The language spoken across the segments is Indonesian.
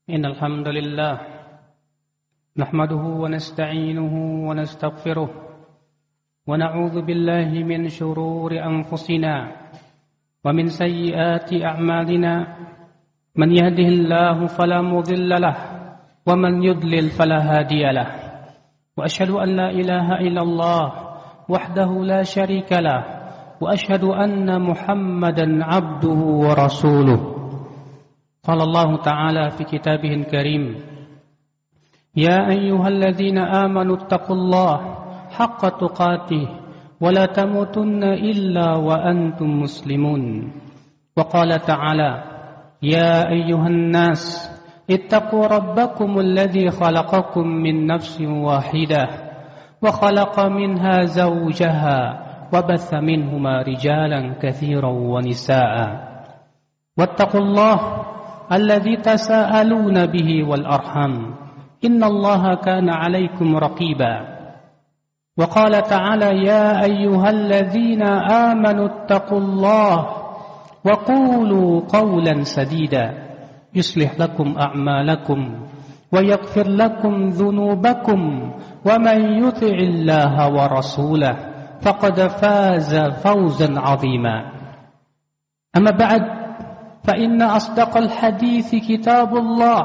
إن الحمد لله نحمده ونستعينه ونستغفره ونعوذ بالله من شرور أنفسنا ومن سيئات أعمالنا من يهده الله فلا مضل له ومن يضلل فلا هادي له وأشهد أن لا إله إلا الله وحده لا شريك له وأشهد أن محمدا عبده ورسوله قال الله تعالى في كتابه الكريم يا أيها الذين آمنوا اتقوا الله حق تقاته ولا تموتن إلا وأنتم مسلمون وقال تعالى يا أيها الناس اتقوا ربكم الذي خلقكم من نفس واحدة وخلق منها زوجها وبث منهما رجالا كثيرا ونساء واتقوا الله الذي تساءلون به والأرحام إن الله كان عليكم رقيبا وقال تعالى يا أيها الذين آمنوا اتقوا الله وقولوا قولا سديدا يصلح لكم أعمالكم ويغفر لكم ذنوبكم ومن يطع الله ورسوله فقد فاز فوزا عظيما أما بعد فإن أصدق الحديث كتاب الله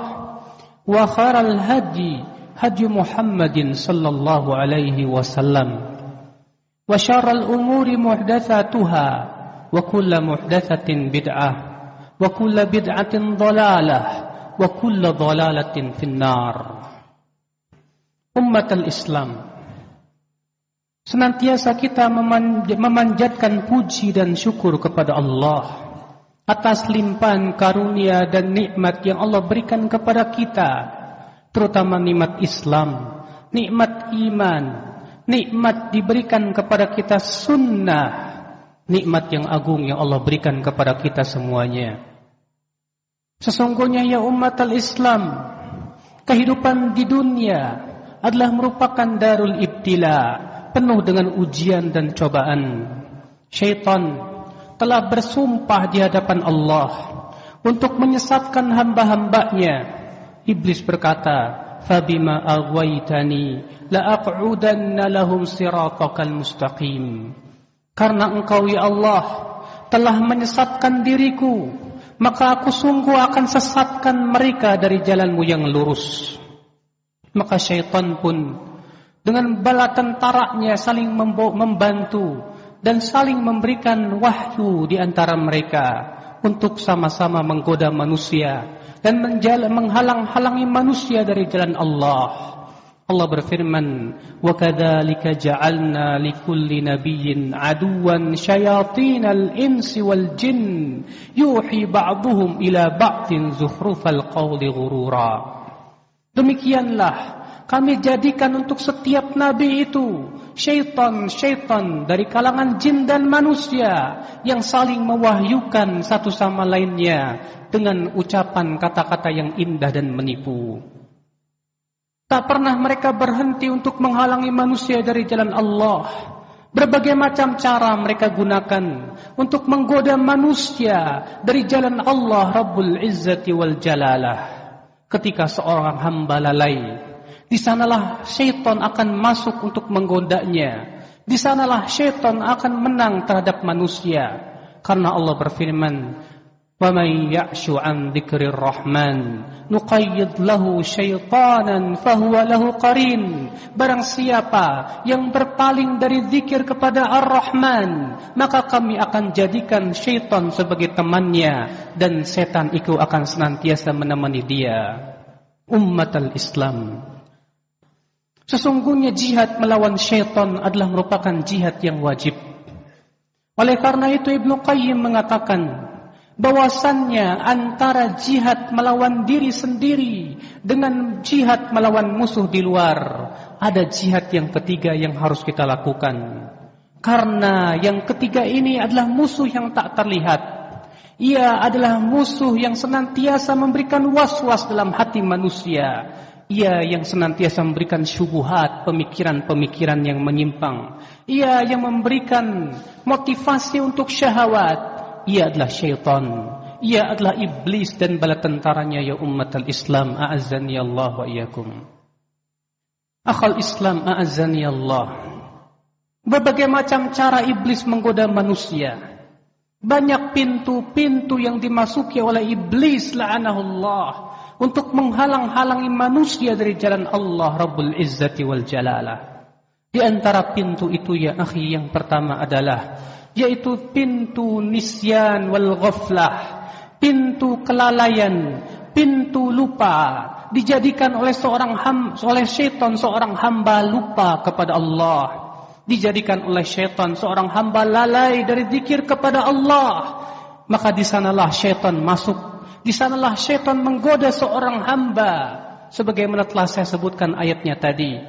وخير الهدي هدي محمد صلى الله عليه وسلم وشر الأمور محدثاتها وكل محدثة بدعة وكل بدعة ضلالة وكل ضلالة في النار. Ummat al-Islam, senantiasa kita memanjatkan puji dan syukur kepada Allah atas limpahan karunia dan nikmat yang Allah berikan kepada kita, terutama nikmat Islam, nikmat iman, nikmat diberikan kepada kita sunnah, nikmat yang agung yang Allah berikan kepada kita semuanya. Sesungguhnya ya umat al-Islam, kehidupan di dunia adalah merupakan darul ibtila, penuh dengan ujian dan cobaan. Syaitan telah bersumpah di hadapan Allah untuk menyesatkan hamba-hambanya. Iblis berkata, "Fabima aghwaytani la aq'udanna lahum siratakal mustaqim." Karena engkau ya Allah telah menyesatkan diriku, maka aku sungguh akan sesatkan mereka dari jalanmu yang lurus. Maka syaitan pun dengan bala tentaranya saling membantu dan saling memberikan wahyu di antara mereka untuk sama-sama menggoda manusia dan menghalang-halangi manusia dari jalan Allah. Allah berfirman, "Wa kadzalika ja'alna likulli nabiyyin aduwan syayatinal insi wal jin yuhi ba'dhum ila ba'din zukhrufal qawli ghurura." Demikianlah kami jadikan untuk setiap nabi itu syaitan dari kalangan jin dan manusia yang saling mewahyukan satu sama lainnya dengan ucapan kata-kata yang indah dan menipu. Tak pernah mereka berhenti untuk menghalangi manusia dari jalan Allah. Berbagai macam cara mereka gunakan untuk menggoda manusia dari jalan Allah Rabbul Izzati wal Jalalah. Ketika seorang hamba lalai, di sanalah syaitan akan masuk untuk menggodanya. Di sanalah syaitan akan menang terhadap manusia. Karena Allah berfirman, "Wa may ya'shu 'an dzikrir rahman nuqayyid lahu syaitanan fahuwa lahu qarin." Barang siapa yang berpaling dari zikir kepada Ar-Rahman, maka kami akan jadikan syaitan sebagai temannya dan setan itu akan senantiasa menemani dia. Ummat al-Islam, sesungguhnya jihad melawan syaitan adalah merupakan jihad yang wajib. Oleh karena itu Ibnu Qayyim mengatakan bahwasannya antara jihad melawan diri sendiri dengan jihad melawan musuh di luar, ada jihad yang ketiga yang harus kita lakukan. Karena yang ketiga ini adalah musuh yang tak terlihat. Ia adalah musuh yang senantiasa memberikan was-was dalam hati manusia. Ia yang senantiasa memberikan syubhat, pemikiran-pemikiran yang menyimpang. Ia yang memberikan motivasi untuk syahwat. Ia adalah syaitan. Ia adalah iblis dan bala tentaranya ya ummatal Islam. A'azzani Allah wa iyyakum. Akhal Islam a'azzani Allah. Berbagai macam cara iblis menggoda manusia. Banyak pintu-pintu yang dimasuki oleh iblis la'anahullah untuk menghalang-halangi manusia dari jalan Allah Rabbul Izzati wal Jalalah. Di antara pintu itu ya akhi, yang pertama adalah yaitu pintu nisyan wal ghaflah, pintu kelalaian, pintu lupa. Dijadikan oleh oleh syaitan seorang hamba lupa kepada Allah. Dijadikan oleh syaitan seorang hamba lalai dari zikir kepada Allah. Maka di sanalah syaitan masuk. Di sanalah syaitan menggoda seorang hamba. Sebagaimana telah saya sebutkan ayatnya tadi.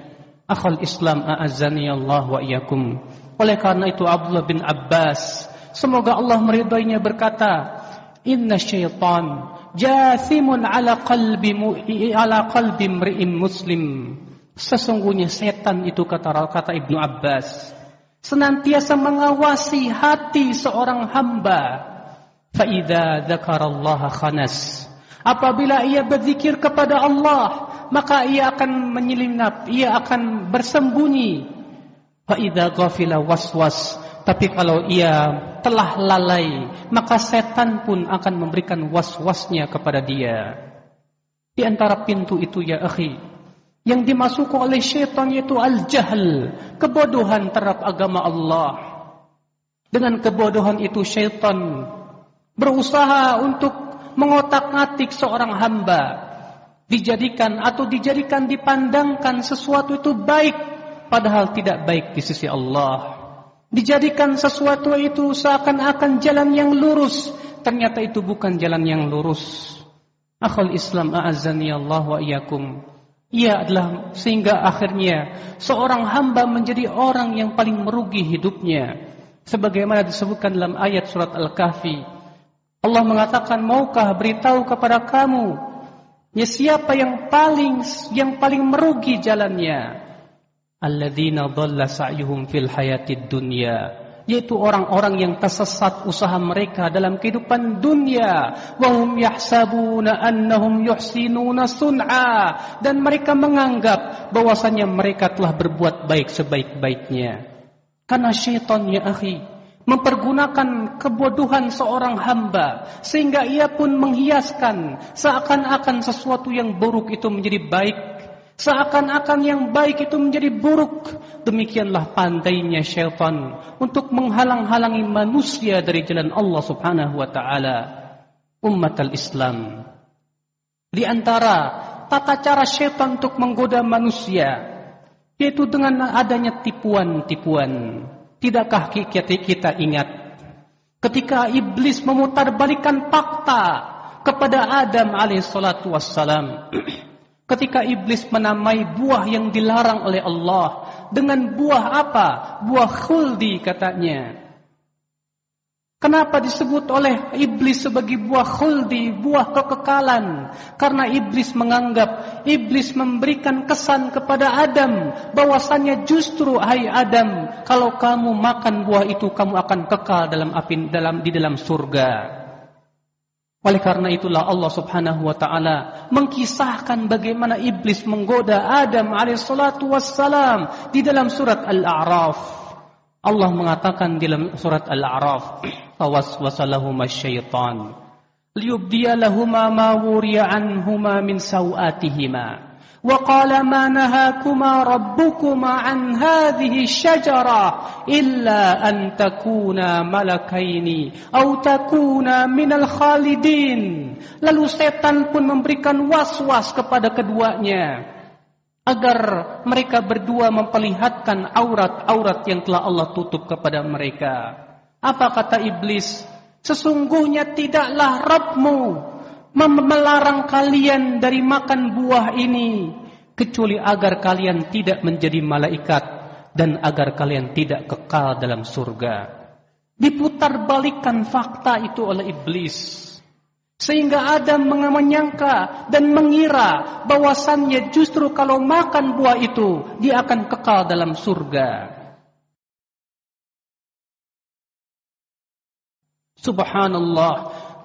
Akhal Islam a'azzani Allah wa iyyakum. Oleh karena itu Abdullah bin Abbas, semoga Allah meridainya, berkata, Inna syaitan jathimun ala qalbi mri'in muslim. Sesungguhnya setan itu, kata Ibnu Abbas, senantiasa mengawasi hati seorang hamba. Fa'idha dzakarallaha khanas. Apabila ia berzikir kepada Allah, maka ia akan menyelinap, ia akan bersembunyi. Fa'idha ghafila waswas. Tapi kalau ia telah lalai, maka setan pun akan memberikan was-wasnya kepada dia. Di antara pintu itu ya akhi, yang dimasuki oleh syaitan yaitu al-jahl, kebodohan terhadap agama Allah. Dengan kebodohan itu syaitan berusaha untuk mengotak-atik seorang hamba, dijadikan dipandangkan sesuatu itu baik, padahal tidak baik di sisi Allah. Dijadikan sesuatu itu seakan-akan jalan yang lurus, ternyata itu bukan jalan yang lurus. Akhul Islam a'azzani Allah wa iyyakum. Ia adalah sehingga akhirnya seorang hamba menjadi orang yang paling merugi hidupnya. Sebagaimana disebutkan dalam ayat surat Al-Kahfi. Allah mengatakan, maukah beritahu kepada kamu ya siapa yang paling merugi jalannya? Alladzina dhalla sa'yuhum fil hayatid dunya, yaitu orang-orang yang tersesat usaha mereka dalam kehidupan dunia. Wahum yahsabuna annahum yuhsinuna sun'a, dan mereka menganggap bahwasanya mereka telah berbuat baik sebaik-baiknya. Karena syaitan ya akhi mempergunakan kebodohan seorang hamba sehingga ia pun menghiaskan seakan-akan sesuatu yang buruk itu menjadi baik, seakan-akan yang baik itu menjadi buruk. Demikianlah pandainya syaitan untuk menghalang-halangi manusia dari jalan Allah subhanahu wa ta'ala. Ummatal Islam, di antara tata cara syaitan untuk menggoda manusia yaitu dengan adanya tipuan-tipuan. Tidakkah kita ingat ketika iblis memutarbalikkan fakta kepada Adam alaihissalatu wassalam? Ketika iblis menamai buah yang dilarang oleh Allah dengan buah apa? Buah khuldi katanya. Kenapa disebut oleh iblis sebagai buah khuldi, buah kekekalan? Karena iblis menganggap, iblis memberikan kesan kepada Adam bahwasannya justru hai Adam, kalau kamu makan buah itu kamu akan kekal di dalam surga. Oleh karena itulah Allah subhanahu wa ta'ala mengkisahkan bagaimana iblis menggoda Adam alaihissalatu wassalam di dalam surat Al-A'raf. Allah mengatakan di dalam surat Al-A'raf, fawaswasa lahuma syaitan liyubdiya lahuma ma wuriya anhuma min sawatihima wa qala ma nahakuma rabbukuma an hadhihi syajara illa an takuna malakaini aw takuna minal khalidin. Lalu setan pun memberikan was-was kepada keduanya agar mereka berdua memperlihatkan aurat-aurat yang telah Allah tutup kepada mereka. Apa kata iblis? Sesungguhnya tidaklah Rabbmu melarang kalian dari makan buah ini kecuali agar kalian tidak menjadi malaikat dan agar kalian tidak kekal dalam surga. Diputarbalikkan fakta itu oleh iblis. Sehingga Adam menyangka dan mengira bahwasannya justru kalau makan buah itu dia akan kekal dalam surga. Subhanallah,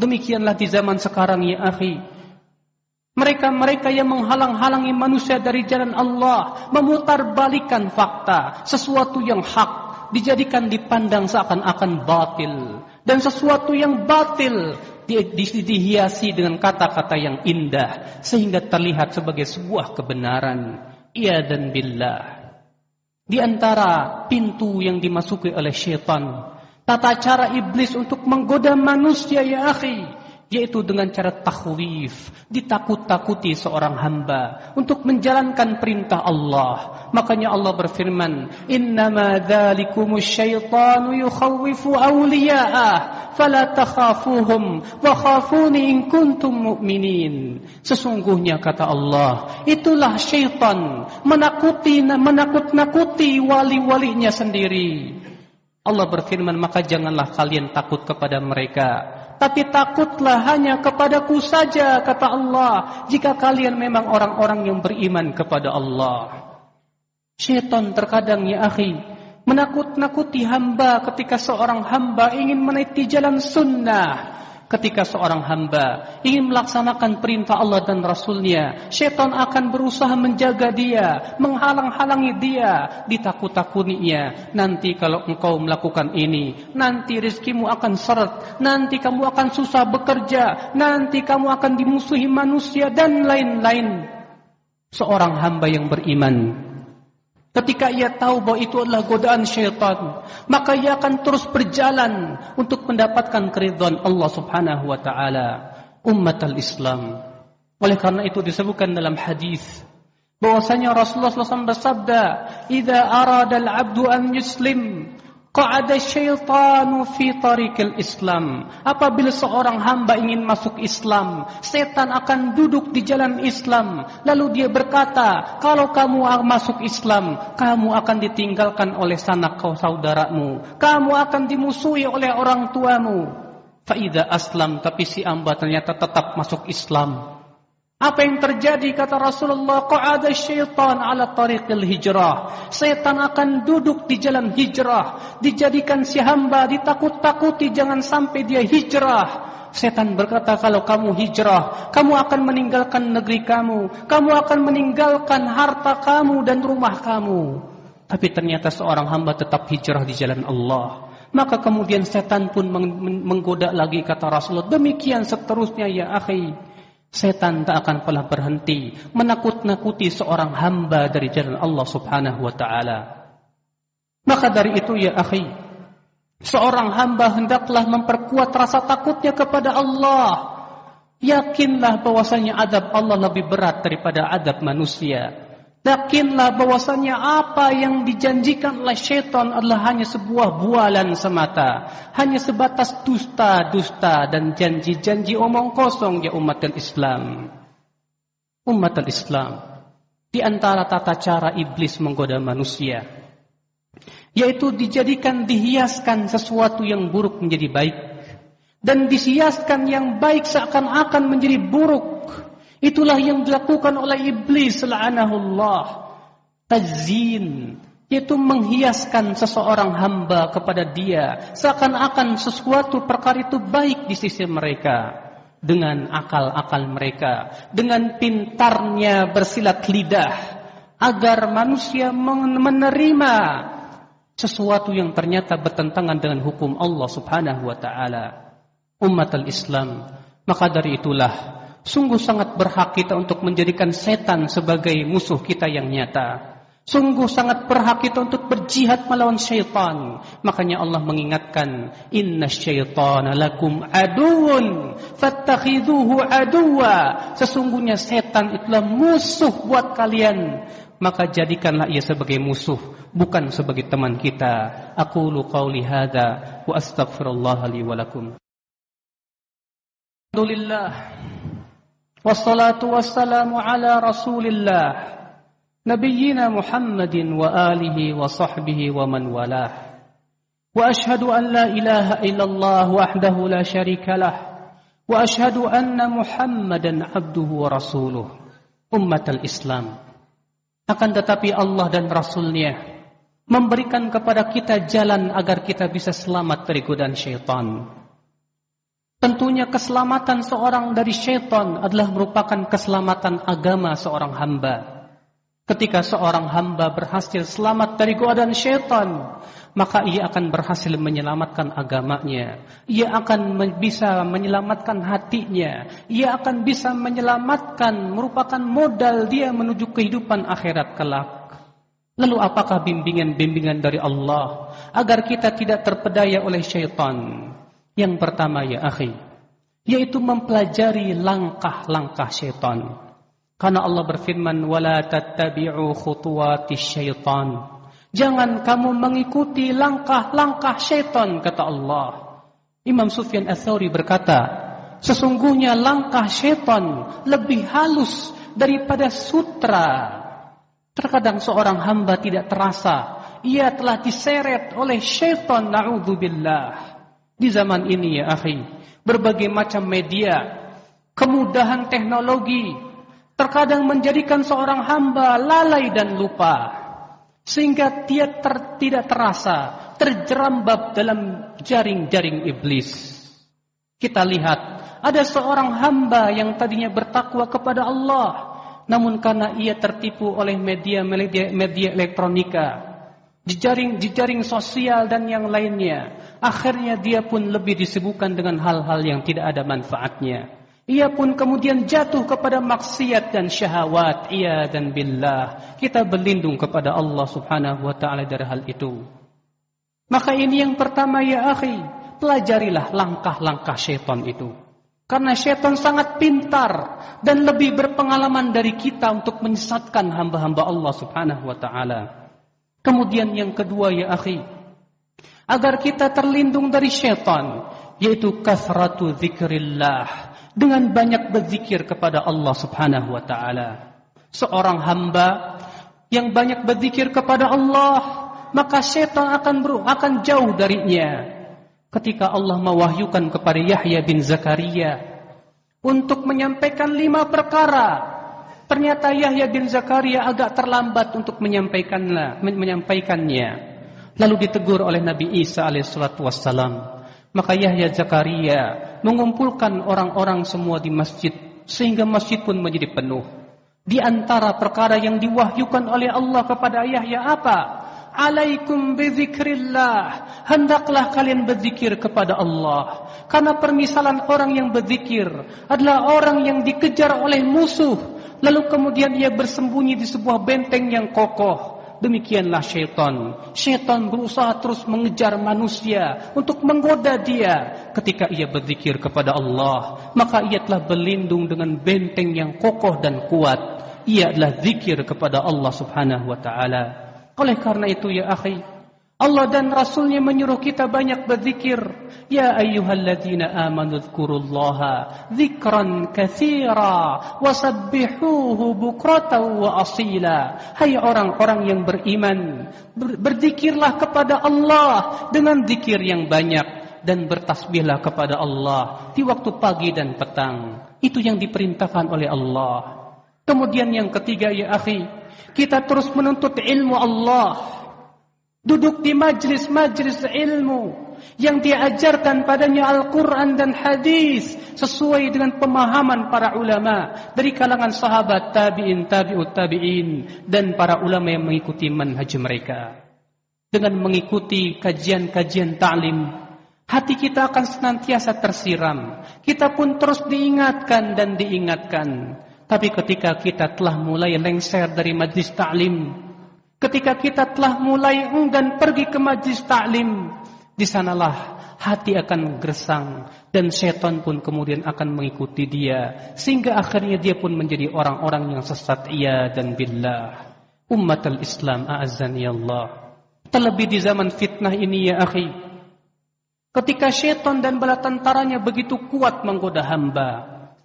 Demikianlah di zaman sekarang ya akhi. Mereka-mereka yang menghalang-halangi manusia dari jalan Allah, memutarbalikkan fakta, sesuatu yang hak dijadikan dipandang seakan-akan batil, dan sesuatu yang batil dihiasi dengan kata-kata yang indah sehingga terlihat sebagai sebuah kebenaran. Iya dan billah. Di antara pintu yang dimasuki oleh syaitan, tata cara iblis untuk menggoda manusia ya akhi, yaitu dengan cara takhwif, ditakut-takuti seorang hamba untuk menjalankan perintah Allah. Makanya Allah berfirman, "Innama dzalikumus syaitanu yukhawwifu awliya'ah, fala takhafuhum wa khafuni in kuntum mu'minin." Sesungguhnya kata Allah, itulah syaitan menakut-nakuti wali-walinya sendiri. Allah berfirman, maka janganlah kalian takut kepada mereka, tapi takutlah hanya kepadaku saja, kata Allah, jika kalian memang orang-orang yang beriman kepada Allah. Syaitan terkadang ya akhi menakut-nakuti hamba ketika seorang hamba ingin meniti jalan sunnah. Ketika seorang hamba ingin melaksanakan perintah Allah dan Rasulnya, syaitan akan berusaha menjaga dia, menghalang-halangi dia, ditakut-takutinya. Nanti kalau engkau melakukan ini, nanti rezekimu akan seret, nanti kamu akan susah bekerja, nanti kamu akan dimusuhi manusia, dan lain-lain. Seorang hamba yang beriman, ketika ia tahu bahwa itu adalah godaan syaitan, maka ia akan terus berjalan untuk mendapatkan keridhaan Allah Subhanahu wa taala. Ummatul Islam. Oleh karena itu disebutkan dalam hadis bahwasanya Rasulullah SAW bersabda, "Idza arada al-'abdu an yuslim, qa'ada syaitanu fi tariqil Islam." Apabila seorang hamba ingin masuk Islam, setan akan duduk di jalan Islam. Lalu dia berkata, kalau kamu masuk Islam, kamu akan ditinggalkan oleh sanak saudaramu, kamu akan dimusuhi oleh orang tuamu. Fa'idha aslam, tapi si hamba ternyata tetap masuk Islam. Apa yang terjadi kata Rasulullah? Qa'ada syaitan ala tariqil hijrah. Setan akan duduk di jalan hijrah, dijadikan si hamba ditakut-takuti jangan sampai dia hijrah. Setan berkata, kalau kamu hijrah, kamu akan meninggalkan negeri kamu, kamu akan meninggalkan harta kamu dan rumah kamu. Tapi ternyata seorang hamba tetap hijrah di jalan Allah. Maka kemudian setan pun menggoda lagi kata Rasulullah. Demikian seterusnya ya akhi. Setan tak akan pernah berhenti menakut-nakuti seorang hamba dari jalan Allah Subhanahu wa taala. Maka dari itu ya akhi, seorang hamba hendaklah memperkuat rasa takutnya kepada Allah. Yakinlah bahwasanya azab Allah lebih berat daripada azab manusia. Yakinlah bahwasanya apa yang dijanjikan oleh syaitan adalah hanya sebuah bualan semata, hanya sebatas dusta-dusta dan janji-janji omong kosong ya umatul Islam. Umatul Islam, di antara tata cara iblis menggoda manusia, yaitu dihiaskan sesuatu yang buruk menjadi baik, dan dihiaskan yang baik seakan-akan menjadi buruk. Itulah yang dilakukan oleh iblis la'anahullah. Tazyin, yaitu menghiaskan seseorang hamba kepada dia seakan-akan sesuatu perkara itu baik di sisi mereka. Dengan akal-akal mereka, dengan pintarnya bersilat lidah, agar manusia menerima sesuatu yang ternyata bertentangan dengan hukum Allah Subhanahu wa taala. Ummatul Islam, maka dari itulah sungguh sangat berhak kita untuk menjadikan setan sebagai musuh kita yang nyata. Sungguh sangat berhak kita untuk berjihad melawan syaitan. Makanya Allah mengingatkan, "Inna syaitana lakum aduun, fattakhidhuhu aduwa." Sesungguhnya setan itulah musuh buat kalian, maka jadikanlah ia sebagai musuh, bukan sebagai teman kita. Aqulu qauli hadza wa astaghfirullah li wa lakum. Alhamdulillah. Wassalatu wassalamu ala Rasulillah Nabiyyina Muhammadin wa alihi wa sahbihi wa man walah. Wa ashhadu an la ilaha illallah wahdahu la syarika lah. Wa ashhadu anna Muhammadan abduhu wa rasuluh. Ummatul Islam, akan tetapi Allah dan Rasulnya memberikan kepada kita jalan agar kita bisa selamat dari godaan syaitan. Tentunya keselamatan seorang dari syaitan adalah merupakan keselamatan agama seorang hamba. Ketika seorang hamba berhasil selamat dari godaan syaitan, maka ia akan berhasil menyelamatkan agamanya. Ia akan bisa menyelamatkan hatinya. Ia akan bisa menyelamatkan, merupakan modal dia menuju kehidupan akhirat kelak. Lalu apakah bimbingan-bimbingan dari Allah agar kita tidak terpedaya oleh syaitan? Yang pertama ya akhi, yaitu mempelajari langkah-langkah syaitan. Karena Allah berfirman, wala tattabi'u khutuwatis syaitan. Jangan kamu mengikuti langkah-langkah syaitan, kata Allah. Imam Sufyan Ats-Tsauri berkata, sesungguhnya langkah syaitan lebih halus daripada sutra. Terkadang seorang hamba tidak terasa ia telah diseret oleh syaitan, na'udzubillah. Di zaman ini ya akhi, berbagai macam media, kemudahan teknologi terkadang menjadikan seorang hamba lalai dan lupa, sehingga dia tidak terasa terjerambab dalam jaring-jaring iblis. Kita lihat ada seorang hamba yang tadinya bertakwa kepada Allah, namun karena ia tertipu oleh media elektronika, jejaring sosial dan yang lainnya, akhirnya dia pun lebih disibukkan dengan hal-hal yang tidak ada manfaatnya. Ia pun kemudian jatuh kepada maksiat dan syahwat. Iyadzan billah. Kita berlindung kepada Allah Subhanahu wa taala dari hal itu. Maka ini yang pertama ya akhi, pelajarilah langkah-langkah syaitan itu. Karena syaitan sangat pintar dan lebih berpengalaman dari kita untuk menyesatkan hamba-hamba Allah Subhanahu wa taala. Kemudian yang kedua ya akhi, agar kita terlindung dari syaitan, yaitu kasratu dzikrillah, dengan banyak berzikir kepada Allah Subhanahu wa taala. Seorang hamba yang banyak berzikir kepada Allah, maka syaitan akan jauh darinya. Ketika Allah mewahyukan kepada Yahya bin Zakaria untuk menyampaikan 5 perkara, ternyata Yahya bin Zakaria agak terlambat untuk menyampaikannya. Lalu ditegur oleh Nabi Isa alaihissalatu wassalam. Maka Yahya Zakaria mengumpulkan orang-orang semua di masjid, sehingga masjid pun menjadi penuh. Di antara perkara yang diwahyukan oleh Allah kepada Yahya apa? Alaikum bizikrillah. Hendaklah kalian berzikir kepada Allah. Karena permisalan orang yang berzikir adalah orang yang dikejar oleh musuh, lalu kemudian ia bersembunyi di sebuah benteng yang kokoh. Demikianlah syaitan. Syaitan berusaha terus mengejar manusia untuk menggoda dia. Ketika ia berzikir kepada Allah, maka ia telah berlindung dengan benteng yang kokoh dan kuat. Ia adalah zikir kepada Allah Subhanahu wa taala. Oleh karena itu ya akhi, Allah dan Rasulnya menyuruh kita banyak berzikir. Ya ayyuhalladzina amanu dzkurullaha dzikran katsira wasabbihuhu bukratan wa asila. Hai orang-orang yang beriman, berzikirlah kepada Allah dengan zikir yang banyak, dan bertasbihlah kepada Allah di waktu pagi dan petang. Itu yang diperintahkan oleh Allah. Kemudian yang ketiga ya akhi, kita terus menuntut ilmu Allah. Duduk di majlis-majlis ilmu yang diajarkan padanya Al-Quran dan hadis sesuai dengan pemahaman para ulama dari kalangan sahabat, tabi'in, tabi'ut tabi'in, dan para ulama yang mengikuti manhaj mereka. Dengan mengikuti kajian-kajian ta'lim, hati kita akan senantiasa tersiram. Kita pun terus diingatkan dan diingatkan. Tapi ketika kita telah mulai lengser dari majlis ta'lim, ketika kita telah mulai enggan pergi ke majlis ta'lim, di sanalah hati akan gersang dan syaitan pun kemudian akan mengikuti dia, sehingga akhirnya dia pun menjadi orang-orang yang sesat. Iyadzan billah. Ummatul Islam a'azzani Allah. Terlebih di zaman fitnah ini ya akhi, ketika syaitan dan bala tentaranya begitu kuat menggoda hamba,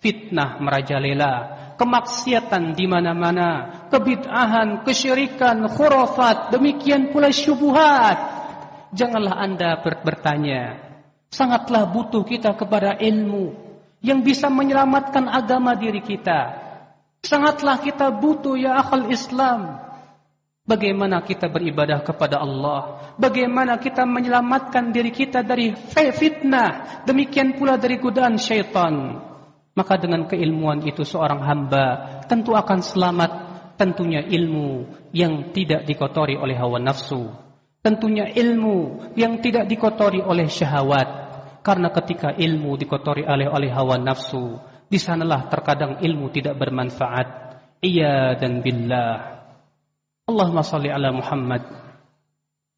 fitnah merajalela, kemaksiatan di mana-mana, kebid'ahan, kesyirikan, khurafat, demikian pula syubhat. Janganlah Anda bertanya. Sangatlah butuh kita kepada ilmu yang bisa menyelamatkan agama diri kita. Sangatlah kita butuh ya akhal Islam Bagaimana kita beribadah kepada Allah, bagaimana kita menyelamatkan diri kita dari fitnah, demikian pula dari godaan syaitan. Maka dengan keilmuan itu seorang hamba tentu akan selamat. Tentunya ilmu yang tidak dikotori oleh hawa nafsu, tentunya ilmu yang tidak dikotori oleh syahwat. Karena ketika ilmu dikotori oleh hawa nafsu, di sanalah terkadang ilmu tidak bermanfaat. Iyadan billah. Allahumma salli ala Muhammad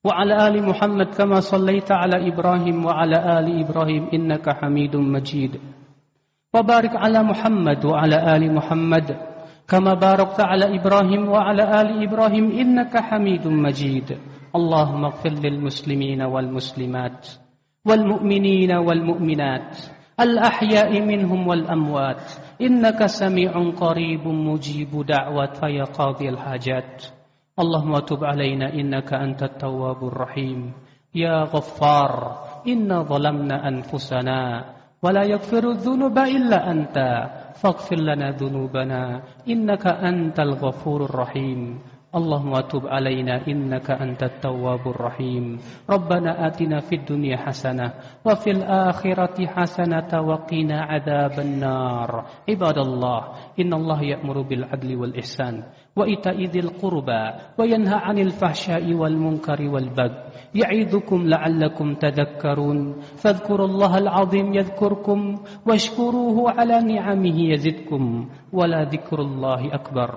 wa ala ali Muhammad kama sallaita ala Ibrahim wa ala ali Ibrahim innaka Hamidum Majid. Wa barik ala Muhammad wa ala ali Muhammad kama barakta ala Ibrahim wa ala ali Ibrahim innaka Hamidum Majid. Allahumma ighfir lil muslimina wal muslimat wal mu'minina wal mu'minat al ahya'i minhum wal amwat innaka sami'un qaribun mujibu da'wat ya qadhil hajat. Allahumma tub alaina innaka antat tawwabur rahim. Ya Ghaffar, inna zalamna anfusana wa la yaghfiru dhunuba illa anta faghfir lana dhunubana innaka antal ghafurur rahim. Allahumma tub alaina innaka antat tawwabur rahim. Rabbana atina fid dunya hasanah wa fil akhirati hasanah wa qina adzaban nar. Ibadallah, innallaha ya'muru bil adli wal ihsan wa ita'i dzil qurba wa yanha 'anil fahsya'i wal munkari wal baghi. يعظكم لعلكم تذكرون فاذكروا الله العظيم يذكركم واشكروه على نعمه يزدكم ولذكر الله أكبر.